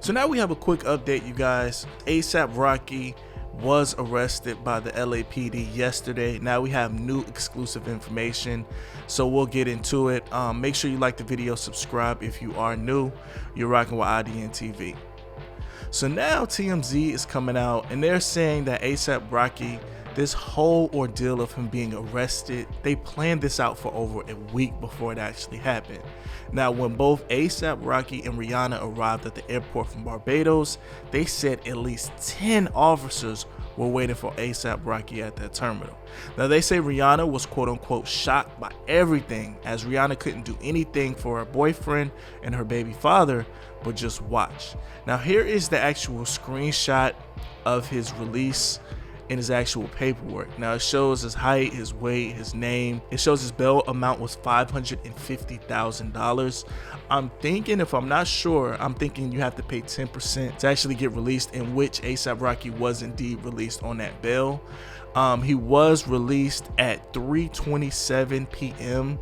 So now we have a quick update, you guys. ASAP Rocky was arrested by the LAPD yesterday. Now we have new exclusive information, so we'll get into it. Make sure you like the video, subscribe if you are new. You're rocking with IDN TV. So now TMZ is coming out and they're saying that ASAP Rocky, this whole ordeal of him being arrested, they planned this out for over a week before it actually happened. Now, when both ASAP Rocky and Rihanna arrived at the airport from Barbados, they said at least 10 officers were waiting for ASAP Rocky at that terminal. Now, they say Rihanna was quote unquote shocked by everything, as Rihanna couldn't do anything for her boyfriend and her baby father, but just watch. Now, here is the actual screenshot of his release in his actual paperwork. Now it shows his height, his weight, his name. It shows his bail amount was $550,000. I'm thinking, if I'm not sure, I'm thinking you have to pay 10% to actually get released, in which ASAP Rocky was indeed released on that bail. He was released at 3:27 p.m.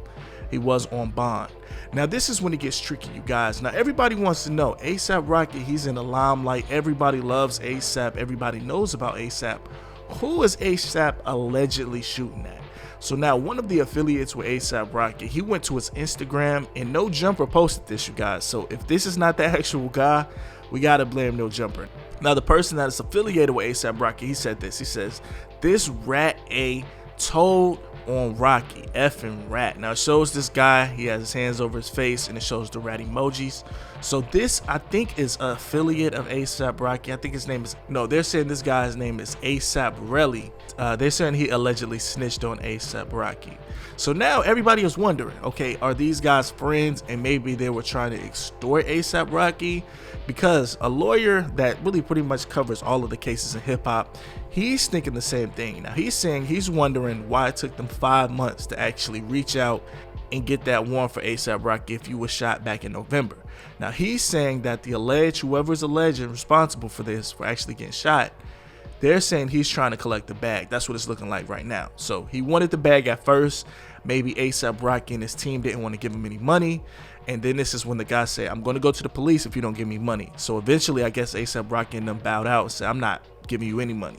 He was on bond. Now this is when it gets tricky, you guys. Now everybody wants to know, ASAP Rocky, he's in the limelight. Everybody loves ASAP. Everybody knows about ASAP. Who is ASAP allegedly shooting at? So now one of the affiliates with ASAP Rocky, he went to his Instagram and No Jumper posted this, you guys. So if this is not the actual guy, we gotta blame No Jumper. Now the person that is affiliated with ASAP Rocky, he said this. He says, "This rat A told on Rocky, effing rat." Now it shows this guy, he has his hands over his face and it shows the rat emojis. So this, I think, is an affiliate of ASAP Rocky. I think his name is, no, they're saying this guy's name is ASAP Relly. They're saying he allegedly snitched on ASAP Rocky. So now everybody is wondering, okay, are these guys friends and maybe they were trying to extort ASAP Rocky? Because a lawyer that really pretty much covers all of the cases in hip hop, he's thinking the same thing. Now he's saying, he's wondering why it took them 5 months to actually reach out and get that warrant for ASAP Rocky if you were shot back in November. Now he's saying that the alleged, whoever is alleged and responsible for this, for actually getting shot, they're saying he's trying to collect the bag. That's what it's looking like right now. So he wanted the bag at first. Maybe ASAP Rocky and his team didn't want to give him any money. And then this is when the guy said, "I'm going to go to the police if you don't give me money." So eventually, I guess ASAP Rocky and them bowed out and said, "I'm not giving you any money."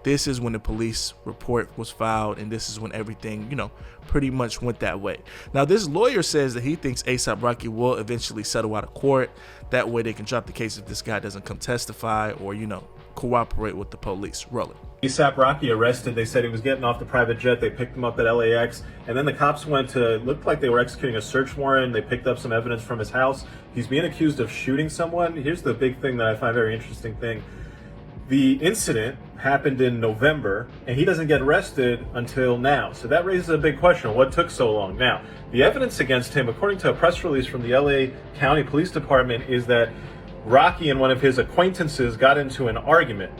This is when the police report was filed, and this is when everything, you know, pretty much went that way. Now, this lawyer says that he thinks ASAP Rocky will eventually settle out of court. That way they can drop the case if this guy doesn't come testify or, you know, cooperate with the police. Rolling. ASAP Rocky arrested. They said he was getting off the private jet. They picked him up at LAX, and then the cops went to, looked like they were executing a search warrant. They picked up some evidence from his house. He's being accused of shooting someone. Here's the big thing that I find very interesting thing. The incident happened in November, and he doesn't get arrested until now. So that raises a big question. What took so long? Now, the evidence against him, according to a press release from the LA County Police Department, is that Rocky and one of his acquaintances got into an argument.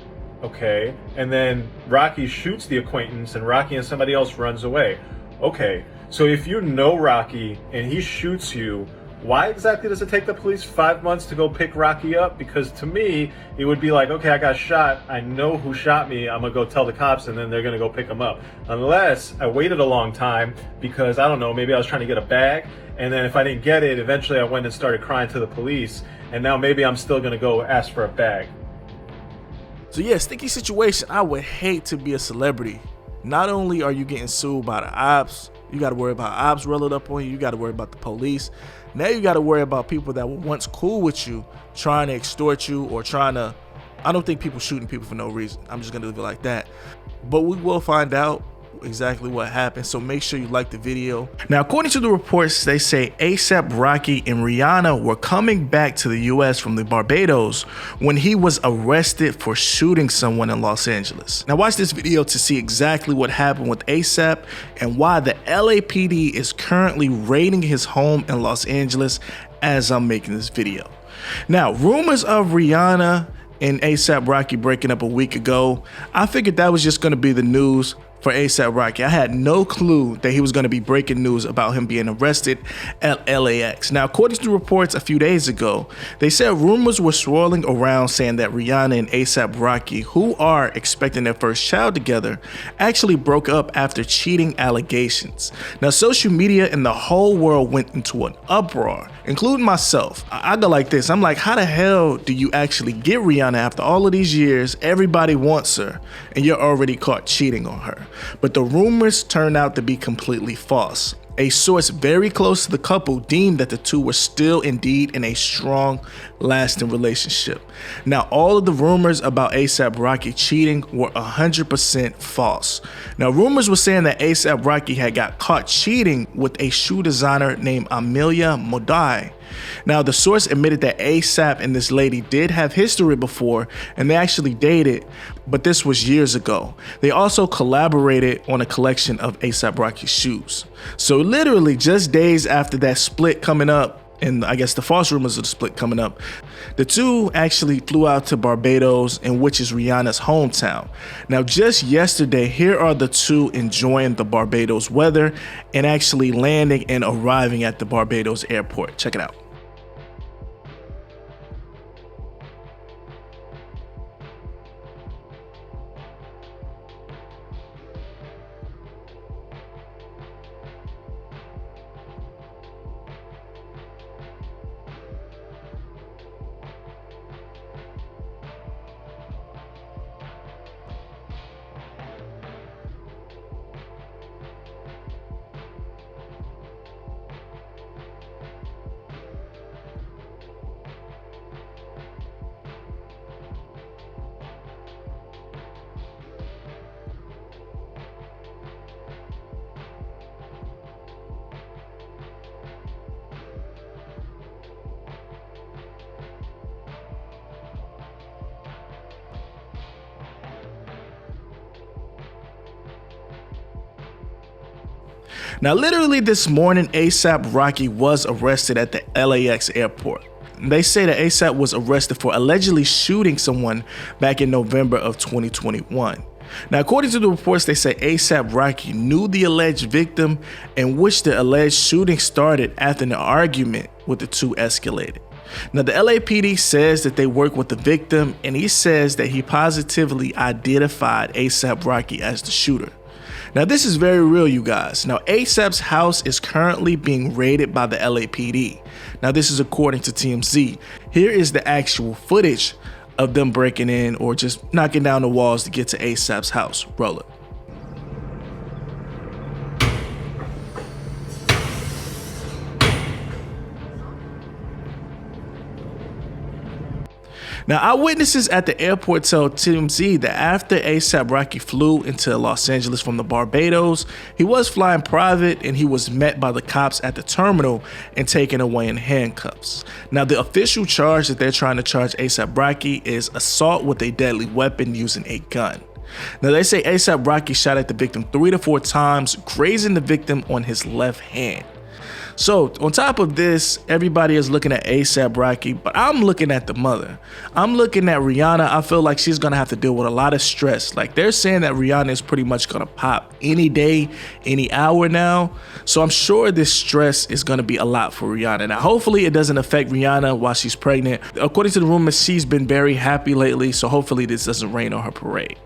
Okay, and then Rocky shoots the acquaintance, and Rocky and somebody else runs away. Okay, so if you know Rocky and he shoots you, why exactly does it take the police 5 months to go pick Rocky up? Because to me, it would be like, okay, I got shot. I know who shot me. I'm going to go tell the cops, and then they're going to go pick him up. Unless I waited a long time because, I don't know, maybe I was trying to get a bag. And then if I didn't get it, eventually I went and started crying to the police. And now maybe I'm still going to go ask for a bag. So yeah, sticky situation. I would hate to be a celebrity. Not only are you getting sued by the ops, you got to worry about ops rolling up on you. You got to worry about the police. Now you got to worry about people that were once cool with you trying to extort you or trying to, I don't think people shooting people for no reason. I'm just going to leave it like that. But we will find out exactly what happened, so make sure you like the video. Now, according to the reports, they say ASAP Rocky and Rihanna were coming back to the US from the Barbados when he was arrested for shooting someone in Los Angeles. Now watch this video to see exactly what happened with ASAP and why the LAPD is currently raiding his home in Los Angeles as I'm making this video. Now, rumors of Rihanna and ASAP Rocky breaking up a week ago, I figured that was just going to be the news for ASAP Rocky. I had no clue that he was going to be breaking news about him being arrested at LAX. Now, according to reports a few days ago, they said rumors were swirling around saying that Rihanna and ASAP Rocky, who are expecting their first child together, actually broke up after cheating allegations. Now, social media and the whole world went into an uproar, including myself. I go like this. I'm like, how the hell do you actually get Rihanna after all of these years? Everybody wants her, and you're already caught cheating on her. But the rumors turned out to be completely false. A source very close to the couple deemed that the two were still indeed in a strong, lasting relationship. Now, all of the rumors about ASAP Rocky cheating were 100% false. Now, rumors were saying that ASAP Rocky had got caught cheating with a shoe designer named Amelia Modai. Now, the source admitted that ASAP and this lady did have history before, and they actually dated, but this was years ago. They also collaborated on a collection of ASAP Rocky's shoes. So literally just days after that split coming up, and I guess the false rumors of the split coming up, the two actually flew out to Barbados, and which is Rihanna's hometown. Now, just yesterday, here are the two enjoying the Barbados weather and actually landing and arriving at the Barbados airport. Check it out. Now, literally this morning, ASAP Rocky was arrested at the LAX airport. They say that ASAP was arrested for allegedly shooting someone back in November of 2021. Now, according to the reports, they say ASAP Rocky knew the alleged victim, in which the alleged shooting started after an argument with the two escalated. Now, the LAPD says that they work with the victim, and he says that he positively identified ASAP Rocky as the shooter. Now, this is very real, you guys. Now, ASAP's house is currently being raided by the LAPD. Now, this is according to TMZ. Here is the actual footage of them breaking in or just knocking down the walls to get to ASAP's house. Roll it. Now, eyewitnesses at the airport tell TMZ that after ASAP Rocky flew into Los Angeles from the Barbados, he was flying private and he was met by the cops at the terminal and taken away in handcuffs. Now, the official charge that they're trying to charge ASAP Rocky is assault with a deadly weapon using a gun. Now, they say ASAP Rocky shot at the victim 3 to 4 times, grazing the victim on his left hand. So on top of this, everybody is looking at ASAP Rocky, but I'm looking at the mother. I'm looking at Rihanna. I feel like she's gonna have to deal with a lot of stress. Like, they're saying that Rihanna is pretty much gonna pop any day, any hour now. So I'm sure this stress is gonna be a lot for Rihanna. Now, hopefully it doesn't affect Rihanna while she's pregnant. According to the rumors, she's been very happy lately, so hopefully this doesn't rain on her parade.